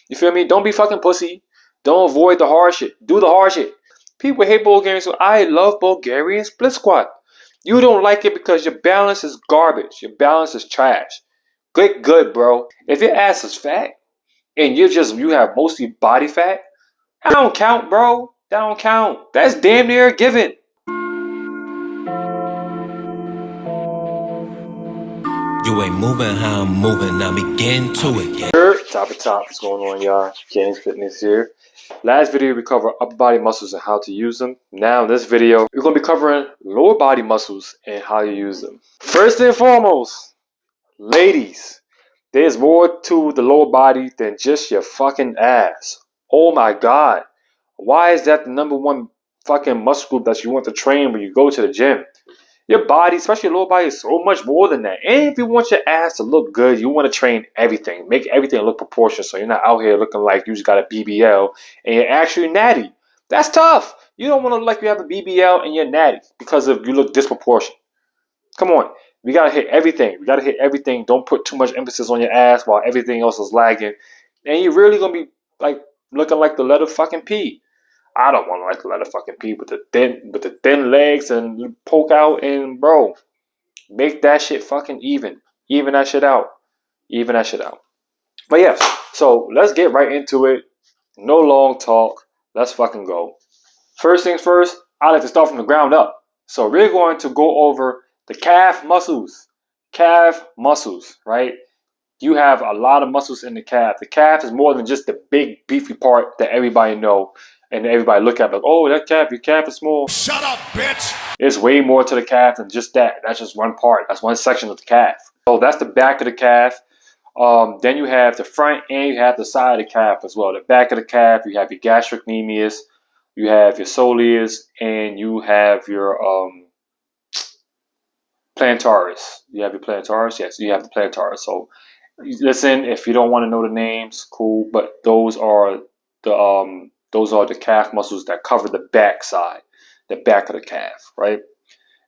You feel me? Don't be fucking pussy. Don't avoid the hard shit. Do the hard shit. People hate Bulgarian, so I love Bulgarian split squat. You don't like it because your balance is garbage. Your balance is trash. Get good, bro. If your ass is fat and you have mostly body fat, that don't count, bro. That don't count. That's damn near a given. You ain't moving how I'm moving, now me getting to it. Top of top, what's going on, y'all? James Fitness here. Last video we covered upper body muscles and how to use them. Now in this video, we're going to be covering lower body muscles and how you use them. First and foremost, ladies, there's more to the lower body than just your fucking ass. Oh my god. Why is that the number one fucking muscle group that you want to train when you go to the gym? Your body, especially your lower body, is so much more than that. And if you want your ass to look good, you want to train everything. Make everything look proportional so you're not out here looking like you just got a BBL and you're actually natty. That's tough. You don't want to look like you have a BBL and you're natty because of you look disproportionate. Come on. We got to hit everything. We got to hit everything. Don't put too much emphasis on your ass while everything else is lagging. And you're really going to be like looking like the letter fucking P. I don't want to like the letter fucking P with the thin legs and poke out, and bro, make that shit fucking even. Even that shit out. Even that shit out. But yes, so let's get right into it. No long talk. Let's fucking go. First things first, I like to start from the ground up. So we're going to go over the calf muscles. Calf muscles, right? You have a lot of muscles in the calf. The calf is more than just the big beefy part that everybody know. And everybody look at it like, oh, that calf, your calf is small. Shut up, bitch! There's way more to the calf than just that. That's just one part. That's one section of the calf. So that's the back of the calf. Then you have the front and you have the side of the calf as well. The back of the calf, you have your gastrocnemius, you have your soleus, and you have your plantaris. You have your plantaris? Yes, you have the plantaris. So listen, if you don't want to know the names, cool. But those are the calf muscles that cover the back side, the back of the calf, right?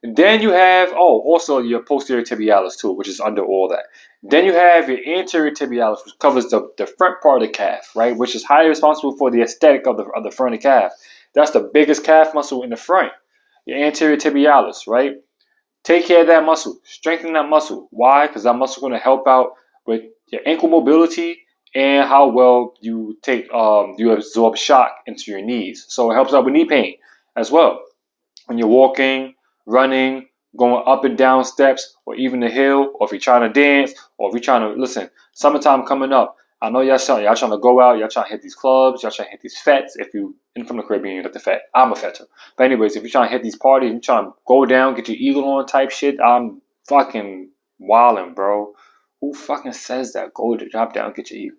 And then you have, also your posterior tibialis too, which is under all that. Then you have your anterior tibialis, which covers the front part of the calf, right? Which is highly responsible for the aesthetic of the front of the calf. That's the biggest calf muscle in the front, your anterior tibialis, right? Take care of that muscle. Strengthen that muscle. Why? Because that muscle is going to help out with your ankle mobility and how well you you absorb shock into your knees. So it helps out with knee pain as well. When you're walking, running, going up and down steps, or even the hill, or if you're trying to dance, or if you're trying to, listen, summertime coming up. I know y'all trying to go out, y'all trying to hit these clubs, y'all trying to hit these fets. If you in from the Caribbean, you get the fet. I'm a fetter. But anyways, if you're trying to hit these parties, you're trying to go down, get your eagle on type shit, I'm fucking wildin', bro. Who fucking says that? Go to drop down, get your eagle.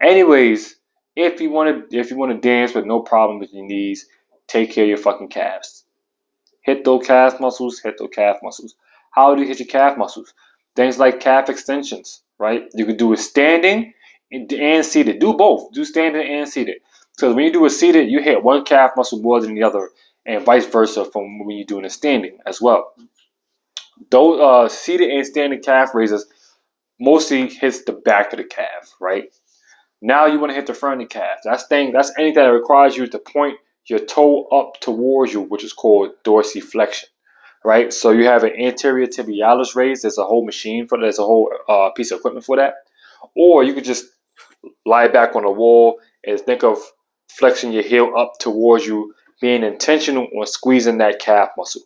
Anyways, if you want to dance with no problem with your knees, take care of your fucking calves. Hit those calf muscles. Hit those calf muscles. How do you hit your calf muscles? Things like calf extensions, right? You can do it standing and seated. Do both. Do standing and seated. So when you do a seated, you hit one calf muscle more than the other, and vice versa from when you're doing a standing as well. Those seated and standing calf raises mostly hits the back of the calf, right? Now you want to hit the front of the calf. That's anything that requires you to point your toe up towards you, which is called dorsiflexion, right? So you have an anterior tibialis raise. There's a whole machine for that. There's a whole piece of equipment for that. Or you could just lie back on the wall and think of flexing your heel up towards you, being intentional on squeezing that calf muscle.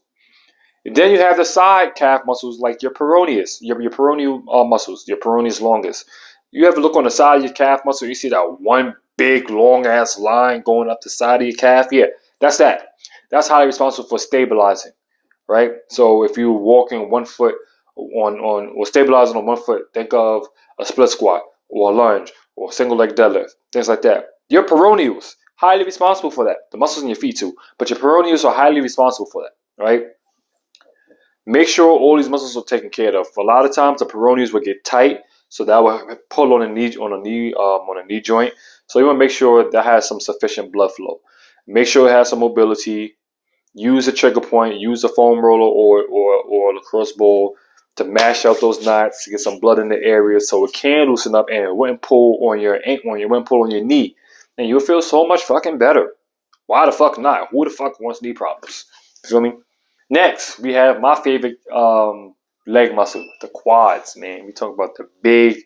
And then you have the side calf muscles like your peroneus, your peroneal muscles, your peroneus longus. You ever look on the side of your calf muscle, you see that one big long ass line going up the side of your calf? Yeah, that's that. That's highly responsible for stabilizing, right? So if you're walking one foot or stabilizing on one foot, think of a split squat or a lunge or a single leg deadlift, things like that. Your peroneals, highly responsible for that. The muscles in your feet too, but your peroneals are highly responsible for that, right? Make sure all these muscles are taken care of. A lot of times the peroneals will get tight, so that will pull on a knee joint. So you want to make sure that has some sufficient blood flow. Make sure it has some mobility. Use a trigger point. Use a foam roller or a lacrosse ball to mash out those knots, to get some blood in the area, so it can loosen up and it wouldn't pull on your ankle, it wouldn't pull on your knee, and you'll feel so much fucking better. Why the fuck not? Who the fuck wants knee problems? You feel me? Next, we have my favorite leg muscle, the quads, man. We talk about the big,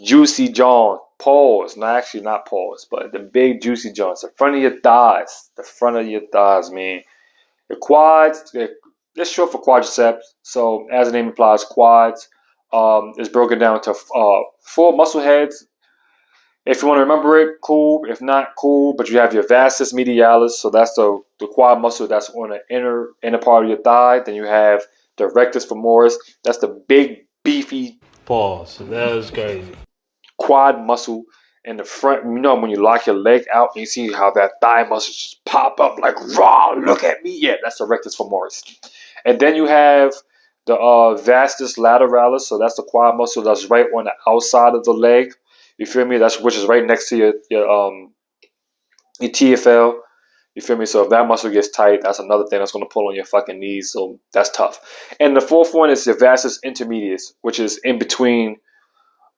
juicy joint. Pause. No, actually not pause, but the big, juicy joints. The front of your thighs. The front of your thighs, man. The quads, it's short for quadriceps. So, as the name implies, quads is broken down to 4 muscle heads. If you want to remember it, cool. If not, cool. But you have your vastus medialis, so that's the quad muscle that's on the inner part of your thigh. Then you have the rectus femoris. That's the big, beefy. Pause. That was crazy. Quad muscle in the front. You know when you lock your leg out and you see how that thigh muscle just pop up like, raw, look at me. Yeah, that's the rectus femoris. And then you have the vastus lateralis. So that's the quad muscle that's right on the outside of the leg. You feel me? Which is right next to your TFL. You feel me? So if that muscle gets tight, that's another thing that's going to pull on your fucking knees. So that's tough. And the fourth one is the vastus intermedius, which is in between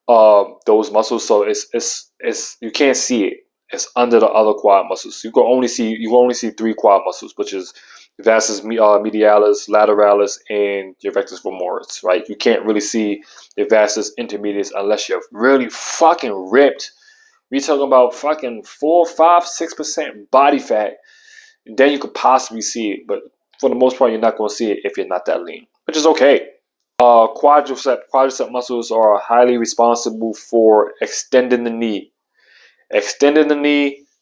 those muscles. So it's you can't see it. It's under the other quad muscles. You can only see 3 quad muscles, which is vastus medialis, lateralis, and your rectus femoris, right? You can't really see your vastus intermedius unless you're really fucking ripped. We're talking about fucking 4, 5, 6% body fat. Then you could possibly see it, but for the most part, you're not going to see it if you're not that lean, which is okay. Quadricep muscles are highly responsible for extending the knee.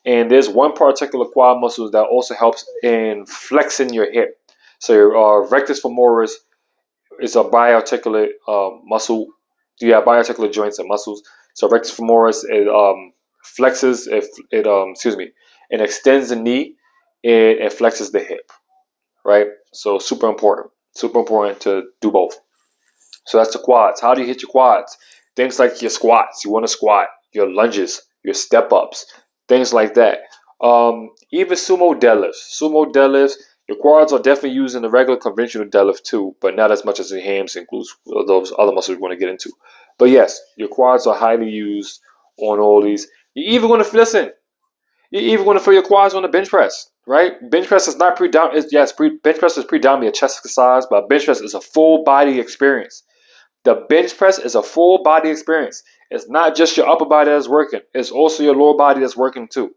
And there's one particular quad muscle that also helps in flexing your hip. So your rectus femoris is a biarticulate muscle. You have biarticulate joints and muscles. So rectus femoris flexes. It extends the knee and it flexes the hip. Right. So super important to do both. So that's the quads. How do you hit your quads? Things like your squats. You want to squat. Your lunges. Your step ups. Things like that. Even sumo deadlifts. Your quads are definitely used in the regular conventional deadlift too, but not as much as the hams and glutes, those other muscles we want to get into. But yes, your quads are highly used on all these. You're even going to feel your quads on the bench press, right? Bench press is not predominant. Bench press is predominantly a chest exercise, but bench press is a full body experience. The bench press is a full body experience. It's not just your upper body that's working. It's also your lower body that's working too.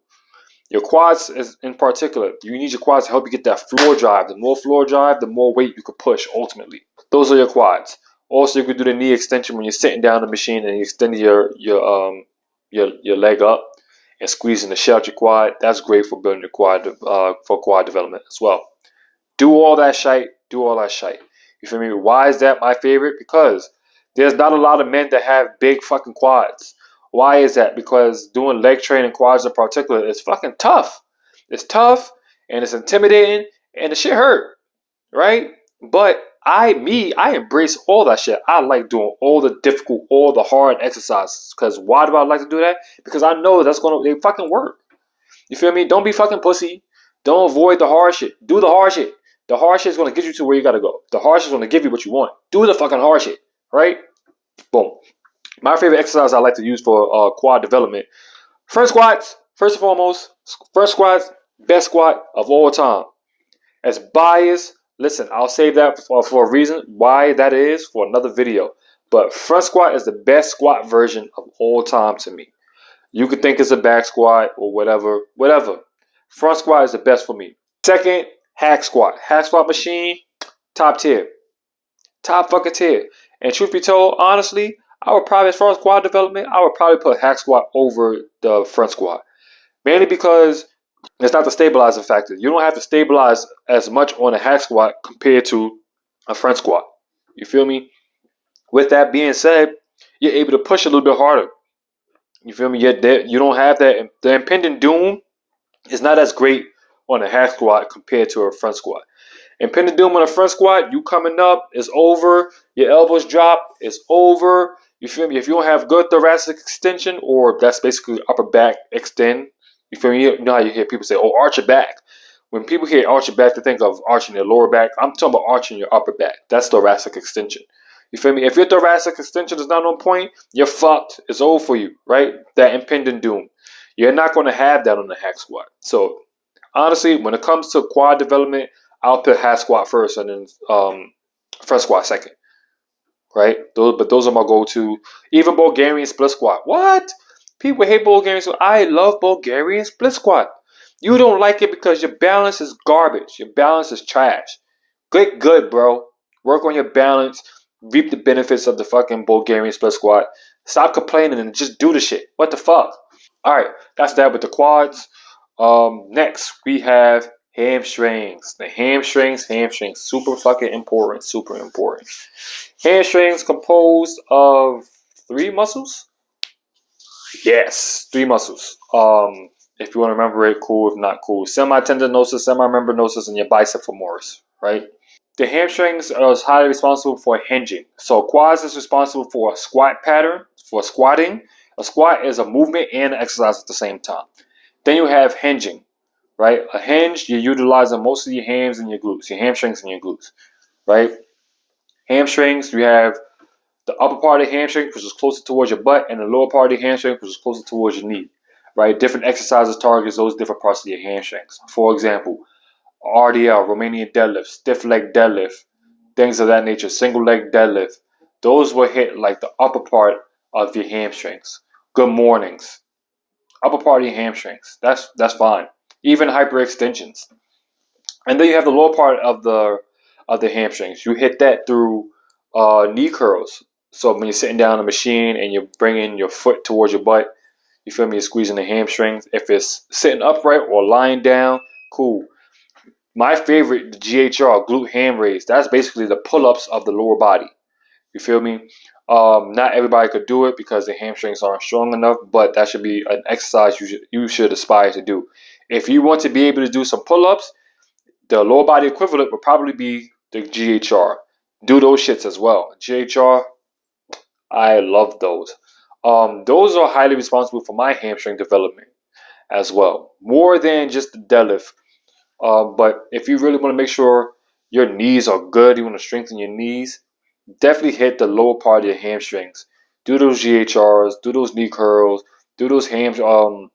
Your quads is in particular. You need your quads to help you get that floor drive. The more floor drive, the more weight you can push ultimately. Those are your quads. Also, you can do the knee extension when you're sitting down the machine and you extend your leg up and squeezing the shell out your quad. That's great for building your quad for quad development as well. Do all that shite. You feel me? Why is that my favorite? Because there's not a lot of men that have big fucking quads. Why is that? Because doing leg training, quads in particular, is fucking tough. It's tough and it's intimidating and the shit hurt, right? But I embrace all that shit. I like doing all the difficult, all the hard exercises. Because why do I like to do that? Because I know they fucking work. You feel me? Don't be fucking pussy. Don't avoid the hard shit. Do the hard shit. The hard shit is going to get you to where you got to go. The hard shit is going to give you what you want. Do the fucking hard shit, right? Boom. My favorite exercise I like to use for quad development. Front squats, first and foremost. Front squats, best squat of all time. As biased, listen, I'll save that for a reason. Why that is for another video. But front squat is the best squat version of all time to me. You could think it's a back squat or whatever. Front squat is the best for me. Second, hack squat. Hack squat machine, top tier. Top fucking tier. And truth be told, honestly, I would probably, as far as quad development, I would probably put hack squat over the front squat. Mainly because it's not the stabilizing factor. You don't have to stabilize as much on a hack squat compared to a front squat. You feel me? With that being said, you're able to push a little bit harder. You feel me? You don't have that. The impending doom is not as great on a hack squat compared to a front squat. Impending doom on a front squat, you coming up, it's over. Your elbows drop, it's over. You feel me? If you don't have good thoracic extension, or that's basically upper back extend, you feel me? You know how you hear people say, oh, arch your back. When people hear arch your back, they think of arching their lower back. I'm talking about arching your upper back. That's thoracic extension. You feel me? If your thoracic extension is not on point, you're fucked. It's over for you, right? That impending doom. You're not going to have that on the hack squat. So honestly, when it comes to quad development, I'll put hack squat first and then front squat second, right? Those are my go-to. Even Bulgarian split squat. What? People hate Bulgarian squat. I love Bulgarian split squat. You don't like it because your balance is garbage. Your balance is trash. Get good, bro. Work on your balance. Reap the benefits of the fucking Bulgarian split squat. Stop complaining and just do the shit. What the fuck? All right, that's that with the quads. Next we have hamstrings. The hamstrings, super fucking important, super important. Hamstrings composed of 3 muscles. Yes, 3 muscles. If you want to remember it, cool. If not, cool. Semitendinosus, semimembranosus, and your bicep femoris, right? The hamstrings are highly responsible for hinging. So quads is responsible for a squat pattern, for squatting. A squat is a movement and an exercise at the same time. Then you have hinging, right? A hinge, you're utilizing most of your hams and your glutes, your hamstrings and your glutes, right? Hamstrings, you have the upper part of the hamstring, which is closer towards your butt, and the lower part of the hamstring, which is closer towards your knee, right? Different exercises targets those different parts of your hamstrings. For example, RDL, Romanian deadlift, stiff leg deadlift, things of that nature, single leg deadlift. Those will hit like the upper part of your hamstrings. Good mornings, upper part of your hamstrings. That's fine. Even hyperextensions. And then you have the lower part of the hamstrings. You hit that through knee curls. So when you're sitting down on a machine and you're bringing your foot towards your butt, you feel me? You're squeezing the hamstrings. If it's sitting upright or lying down, cool. My favorite, the GHR, glute ham raise. That's basically the pull-ups of the lower body. You feel me? Not everybody could do it because the hamstrings aren't strong enough, but that should be an exercise you should aspire to do. If you want to be able to do some pull-ups, the lower body equivalent would probably be the GHR. Do those shits as well. GHR, I love those. Those are highly responsible for my hamstring development as well, more than just the deadlift. But if you really want to make sure your knees are good, you want to strengthen your knees, definitely hit the lower part of your hamstrings. Do those GHRs, do those knee curls, do those hamstring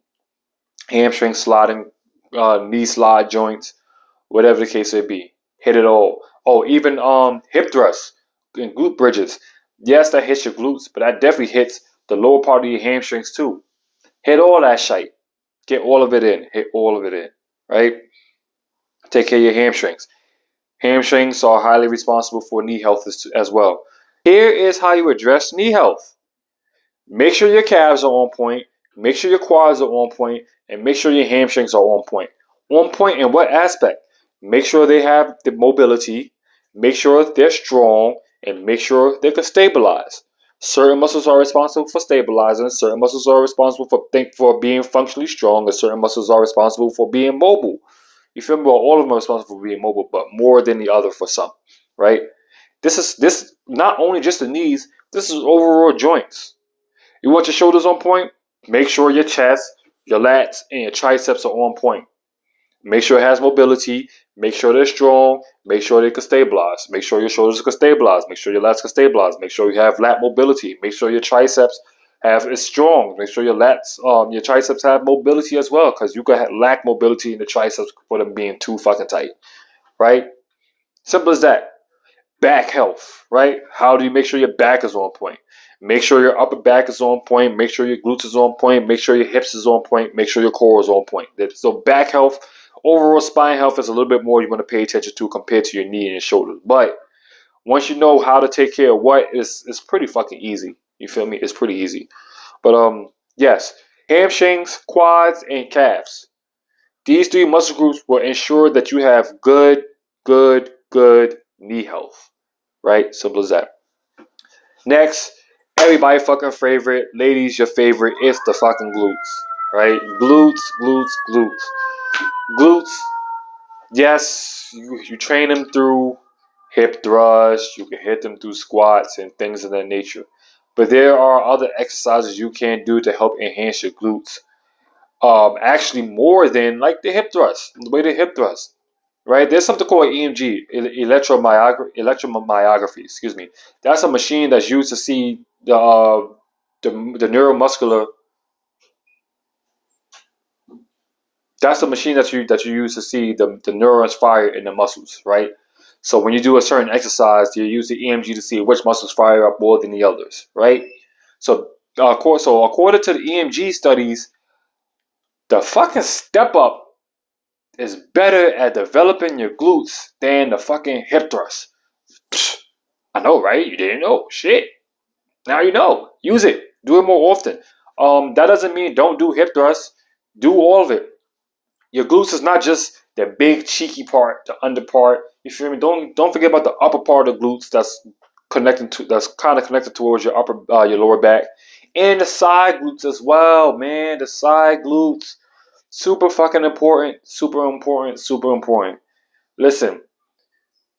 sliding, knee slide joints, whatever the case may be. Hit it all. Oh, even hip thrusts and glute bridges. Yes, that hits your glutes, but that definitely hits the lower part of your hamstrings too. Hit all that shite. Get all of it in. Hit all of it in. Right? Take care of your hamstrings. Hamstrings are highly responsible for knee health as well. Here is how you address knee health. Make sure your calves are on point. Make sure your quads are on point. And make sure your hamstrings are on point. On point in what aspect? Make sure they have the mobility. Make sure they're strong. And make sure they can stabilize. Certain muscles are responsible for stabilizing. Certain muscles are responsible for being functionally strong. And certain muscles are responsible for being mobile. You feel me? Well, all of them are responsible for being mobile, but more than the other for some, right? This not only just the knees. This is overall joints. You want your shoulders on point? Make sure your chest, your lats, and your triceps are on point. Make sure it has mobility. Make sure they're strong. Make sure they can stabilize. Make sure your shoulders can stabilize. Make sure your lats can stabilize. Make sure you have lat mobility. Make sure your triceps is strong. Make sure your lats, your triceps have mobility as well, because you can lack mobility in the triceps for them being too fucking tight, right? Simple as that. Back health, right? How do you make sure your back is on point? Make sure your upper back is on point. Make sure your glutes is on point. Make sure your hips is on point. Make sure your core is on point. So back health, overall spine health is a little bit more you want to pay attention to compared to your knee and your shoulders. But once you know how to take care of what, it's pretty fucking easy. You feel me? It's pretty easy. But yes, hamstrings, quads, and calves. These 3 muscle groups will ensure that you have good knee health. Right? Simple as that. Next, everybody fucking favorite, ladies, your favorite, it's the fucking glutes. Right? Glutes. Glutes, yes, you train them through hip thrusts, you can hit them through squats and things of that nature. But there are other exercises you can do to help enhance your glutes. Actually more than like the hip thrust, the way the hip thrust, right? There's something called EMG, electromyography. Excuse me. That's a machine that's used to see the neuromuscular. That's the machine that you use to see the neurons fire in the muscles, right? So when you do a certain exercise, you use the EMG to see which muscles fire up more than the others, right? So, according to the EMG studies, the fucking step up is better at developing your glutes than the fucking hip thrust. Psh, I know, right? You didn't know. Shit. Now you know. Use it. Do it more often. That doesn't mean don't do hip thrusts. Do all of it. Your glutes is not just the big cheeky part, the under part. You feel me? Don't forget about the upper part of the glutes that's kind of connected towards your your lower back, and the side glutes as well, man. The side glutes, super fucking important, super important, super important. Listen,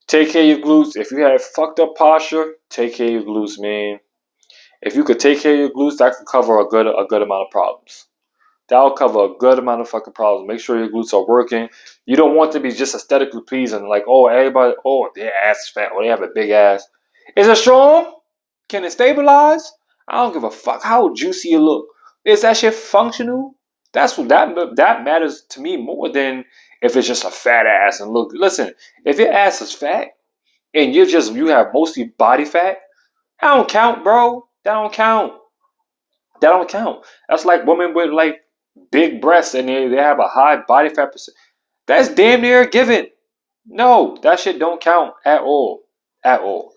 take care of your glutes. If you have fucked up posture, take care of your glutes, man. If you could take care of your glutes, that could cover a good amount of problems. That'll cover a good amount of fucking problems. Make sure your glutes are working. You don't want to be just aesthetically pleasing, like, oh, everybody, oh, their ass is fat, or they have a big ass. Is it strong? Can it stabilize? I don't give a fuck how juicy you look. Is that shit functional? That's what that matters to me more than if it's just a fat ass and look. Listen, if your ass is fat and you have mostly body fat, that don't count, bro. That don't count. That don't count. That's like women with like big breasts and they have a high body fat percent. That's damn near a given. No, that shit don't count at all. At all.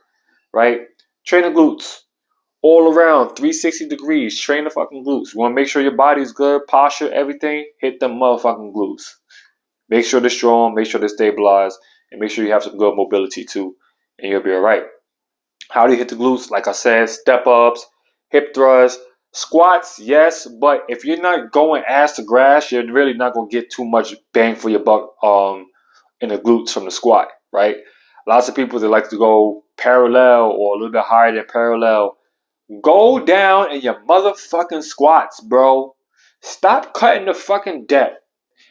Right? Train the glutes. All around, 360 degrees. Train the fucking glutes. You want to make sure your body's good, posture, everything. Hit them motherfucking glutes. Make sure they're strong. Make sure they're stabilized. And make sure you have some good mobility too. And you'll be alright. How do you hit the glutes? Like I said, step ups, hip thrusts, squats, yes, but if you're not going ass to grass, you're really not gonna get too much bang for your buck in the glutes from the squat, right? Lots of people that like to go parallel or a little bit higher than parallel. Go down in your motherfucking squats, bro. Stop cutting the fucking depth.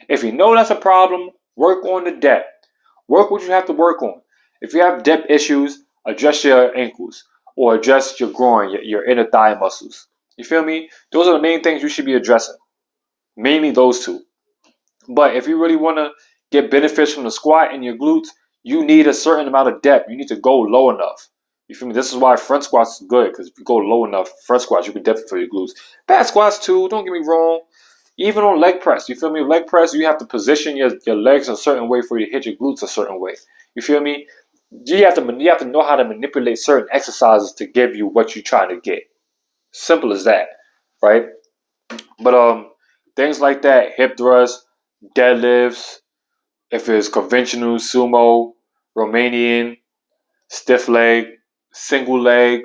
If you know that's a problem, work on the depth. Work what you have to work on. If you have depth issues, adjust your ankles or adjust your groin, your inner thigh muscles. You feel me? Those are the main things you should be addressing. Mainly those two. But if you really want to get benefits from the squat and your glutes, you need a certain amount of depth. You need to go low enough. You feel me? This is why front squats is good, because if you go low enough, front squats, you can definitely feel your glutes. Back squats too, don't get me wrong. Even on leg press, you feel me? Leg press, you have to position your legs a certain way for you to hit your glutes a certain way. You feel me? You have to know how to manipulate certain exercises to give you what you're trying to get. Simple as that, right? But things like that, hip thrusts, deadlifts, if it's conventional, sumo, Romanian, stiff leg, single leg,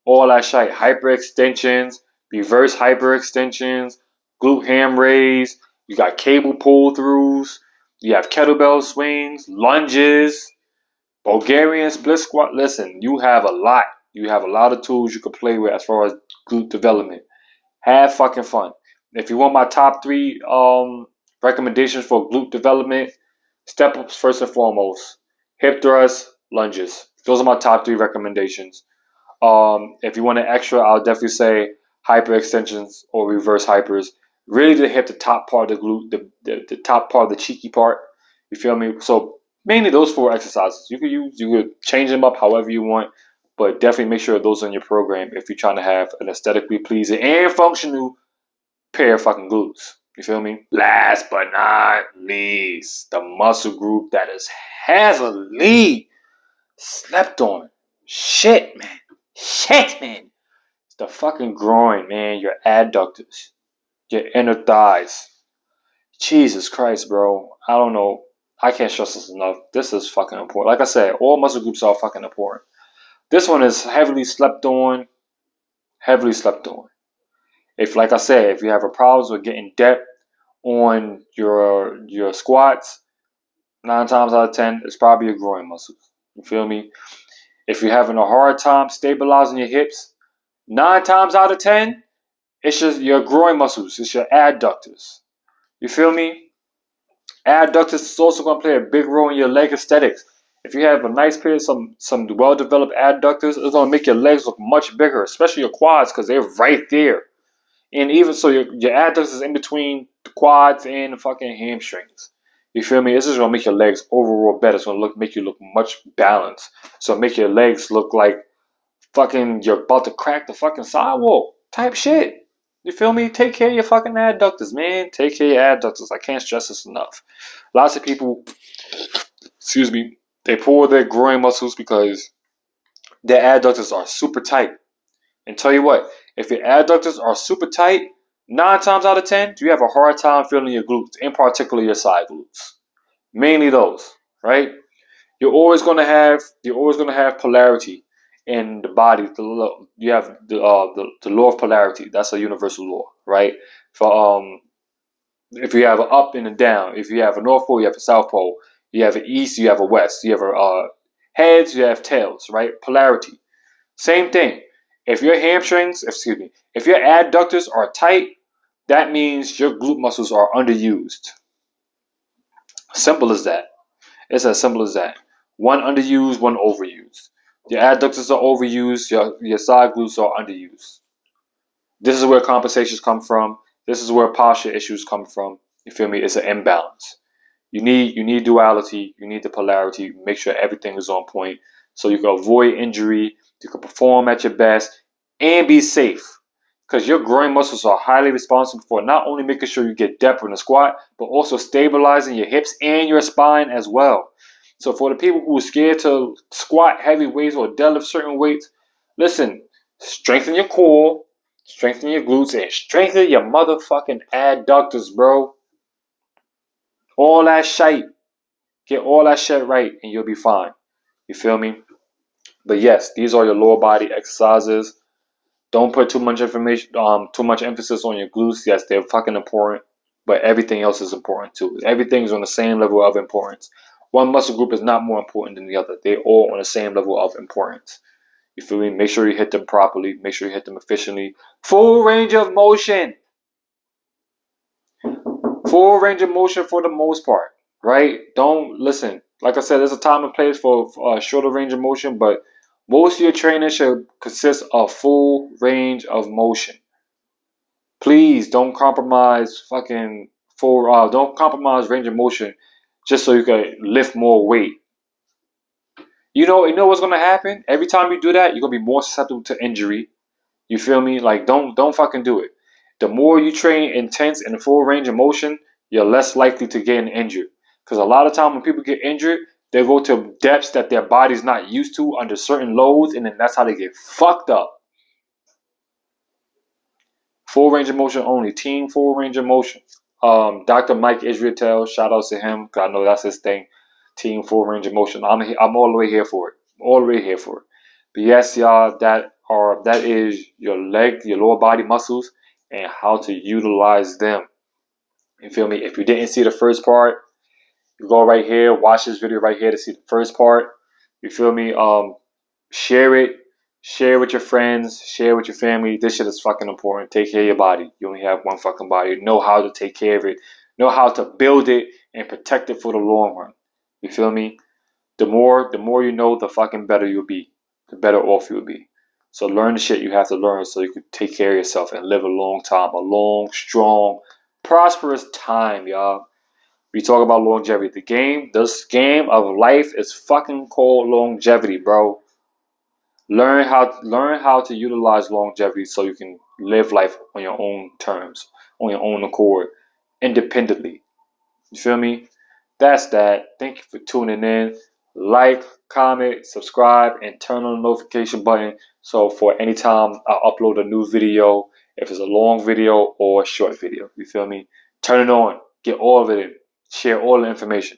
all that shit, hyperextensions, reverse hyperextensions, glute ham raise, you got cable pull throughs, you have kettlebell swings, lunges, Bulgarian split squat. Listen, you have a lot. You have a lot of tools you can play with as far as glute development. Have fucking fun. If you want my top 3 recommendations for glute development, step ups first and foremost, hip thrusts, lunges. Those are my top 3 recommendations. If you want an extra, I'll definitely say hyperextensions or reverse hypers. Really to hit the top part of the glute, the top part of the cheeky part. You feel me? So mainly those 4 exercises. You could change them up however you want, but definitely make sure those are in your program if you're trying to have an aesthetically pleasing and functional pair of fucking glutes. You feel me? Last but not least, the muscle group that is heavily slept on. Shit, man. It's the fucking groin, man. Your adductors. Your inner thighs. Jesus Christ, bro. I don't know. I can't stress this enough. This is fucking important. Like I said, all muscle groups are fucking important. This one is heavily slept on. Heavily slept on. If, like I said, if you have a problem with getting depth on your squats, 9 times out of 10, it's probably your groin muscles. You feel me? If you're having a hard time stabilizing your hips, 9 times out of 10, it's just your groin muscles. It's your adductors. You feel me? Adductors is also going to play a big role in your leg aesthetics. If you have a nice pair of some well-developed adductors, it's going to make your legs look much bigger, especially your quads, because they're right there. And even so, your adductors is in between the quads and the fucking hamstrings. You feel me? This is gonna make your legs overall better. It's gonna make you look much balanced. So make your legs look like fucking you're about to crack the fucking sidewalk type shit. You feel me? Take care of your fucking adductors, man. Take care of your adductors. I can't stress this enough. Lots of people, excuse me, they pull their groin muscles because their adductors are super tight. And tell you what, if your adductors are super tight, 9 times out of 10, you have a hard time feeling your glutes, in particular your side glutes. Mainly those, right? You're always gonna have polarity in the body. You have the law of polarity. That's a universal law, right? For if you have an up and a down, if you have a north pole, you have a south pole. You have an east, you have a west. You have a heads, you have tails, right? Polarity. Same thing. If your if your adductors are tight, that means your glute muscles are underused. Simple as that. It's as simple as that. One underused, one overused. Your adductors are overused, your side glutes are underused. This is where compensations come from. This is where posture issues come from. You feel me? It's an imbalance. You need duality. You need the polarity. Make sure everything is on point so you can avoid injury. You can perform at your best and be safe. Because your groin muscles are highly responsible for not only making sure you get depth in the squat, but also stabilizing your hips and your spine as well. So for the people who are scared to squat heavy weights or deadlift certain weights, listen, strengthen your core, strengthen your glutes, and strengthen your motherfucking adductors, bro. All that shit. Get all that shit right and you'll be fine. You feel me? But yes, these are your lower body exercises. Don't put too much emphasis on your glutes. Yes, they're fucking important, but everything else is important too. Everything is on the same level of importance. One muscle group is not more important than the other. They're all on the same level of importance. You feel me? Make sure you hit them properly. Make sure you hit them efficiently. Full range of motion. Full range of motion for the most part, right? Don't listen. Like I said, there's a time and place for shorter range of motion, but most of your training should consist of full range of motion. Please don't compromise don't compromise range of motion just so you can lift more weight. You know what's gonna happen? Every time you do that, you're gonna be more susceptible to injury. You feel me? Like don't fucking do it. The more you train intense and full range of motion, you're less likely to get injured. Because a lot of time when people get injured, they go to depths that their body's not used to under certain loads, and then that's how they get fucked up. Full range of motion only. Team full range of motion. Dr. Mike Israetel, shout out to him, because I know that's his thing. Team full range of motion. I'm all the way here for it. All the way here for it. But yes, y'all, that is your lower body muscles, and how to utilize them. You feel me? If you didn't see the first part, you go right here, watch this video right here to see the first part. You feel me? Share it. Share with your friends. Share with your family. This shit is fucking important. Take care of your body. You only have one fucking body. Know how to take care of it. Know how to build it and protect it for the long run. You feel me? The more you know, the fucking better you'll be. The better off you'll be. So learn the shit you have to learn so you can take care of yourself and live a long time. A long, strong, prosperous time, y'all. We talk about longevity. This game of life is fucking called longevity, bro. Learn how to utilize longevity so you can live life on your own terms, on your own accord, independently. You feel me? That's that. Thank you for tuning in. Like, comment, subscribe, and turn on the notification button so for any time I upload a new video, if it's a long video or a short video, you feel me? Turn it on. Get all of it in. Share all the information.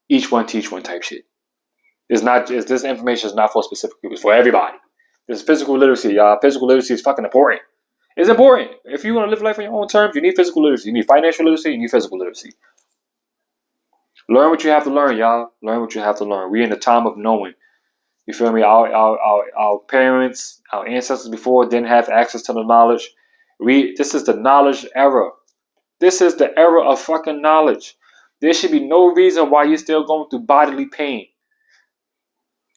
Each one teach one type shit. This information is not for specific people. It's for everybody. This is physical literacy, y'all. Physical literacy is fucking important. It's important. If you want to live life on your own terms, you need physical literacy. You need financial literacy. You need physical literacy. Learn what you have to learn, y'all. Learn what you have to learn. We're in the time of knowing. You feel me? Our parents, our ancestors before didn't have access to the knowledge. This is the knowledge era. This is the era of fucking knowledge. There should be no reason why you're still going through bodily pain.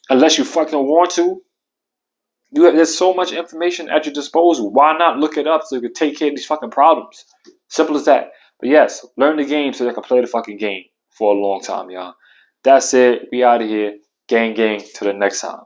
Unless you fucking want to. There's so much information at your disposal. Why not look it up so you can take care of these fucking problems? Simple as that. But yes, learn the game so you can play the fucking game for a long time, y'all. That's it. We out of here. Gang, gang. Till the next time.